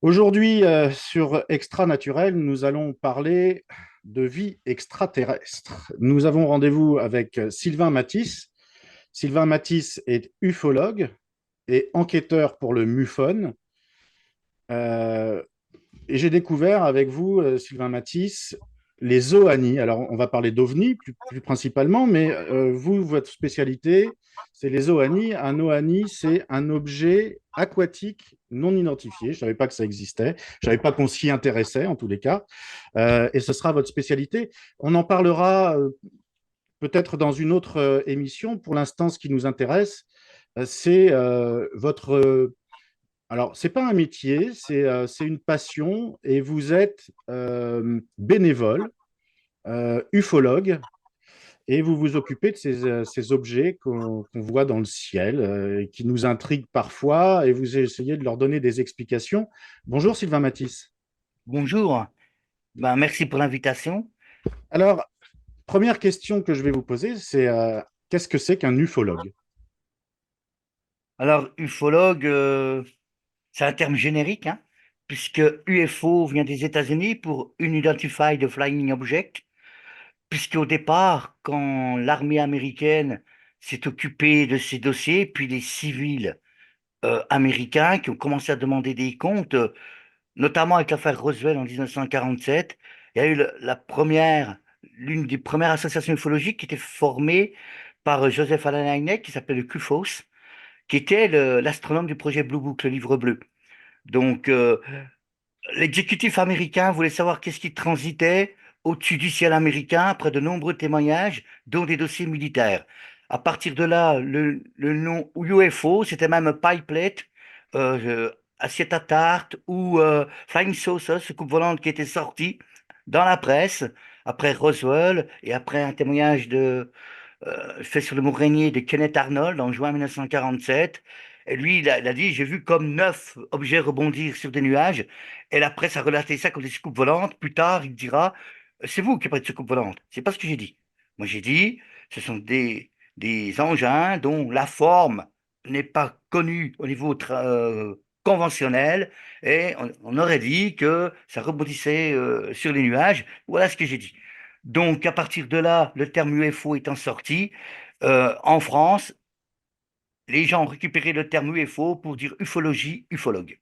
Aujourd'hui, sur Extra Naturel, nous allons parler de vie extraterrestre. Nous avons rendez-vous avec Sylvain Matisse. Sylvain Matisse est ufologue et enquêteur pour le MUFON. Euh, et j'ai découvert avec vous, Sylvain Matisse, les OANI. Alors, on va parler d'OVNI plus principalement, mais vous, votre spécialité, c'est les OANI. Un OANI, c'est un objet aquatique non identifié. Je ne savais pas que ça existait. Je ne savais pas qu'on s'y intéressait, en tous les cas. Et ce sera votre spécialité. On en parlera peut-être dans une autre émission. Pour l'instant, ce qui nous intéresse, c'est votre alors, c'est pas un métier, c'est une passion et vous êtes bénévole, ufologue, et vous vous occupez de ces objets qu'on voit dans le ciel, et qui nous intriguent parfois, et vous essayez de leur donner des explications. Bonjour Sylvain Matisse. Bonjour, merci pour l'invitation. Alors, première question que je vais vous poser, c'est qu'est-ce que c'est qu'un ufologue? Alors, ufologue, c'est un terme générique, hein, puisque UFO vient des États-Unis pour Unidentified Flying Object, puisque au départ, quand l'armée américaine s'est occupée de ces dossiers, puis les civils américains qui ont commencé à demander des comptes, notamment avec l'affaire Roswell en 1947, il y a eu l'une des premières associations ufologiques qui était formée par Joseph Allen Hynek, qui s'appelait le CUFOS, qui était l'astronome du projet Blue Book, le livre bleu. Donc, l'exécutif américain voulait savoir qu'est-ce qui transitait au-dessus du ciel américain après de nombreux témoignages, dont des dossiers militaires. À partir de là, le nom UFO, c'était même Pipelet, assiette à tarte ou Flying Saucer, soucoupe volante qui était sortie dans la presse après Roswell et après un témoignage fait sur le mont Rainier de Kenneth Arnold en juin 1947. Et lui, il a dit, j'ai vu comme 9 objets rebondir sur des nuages. Et la presse a relaté ça comme des soucoupes volantes. Plus tard, il dira, c'est vous qui parlez de soucoupes volantes. C'est pas ce que j'ai dit. Moi, j'ai dit, ce sont des engins dont la forme n'est pas connue au niveau conventionnel. Et on aurait dit que ça rebondissait sur les nuages. Voilà ce que j'ai dit. Donc, à partir de là, le terme UFO étant sorti, en France, les gens ont récupéré le terme UFO pour dire ufologie, ufologue.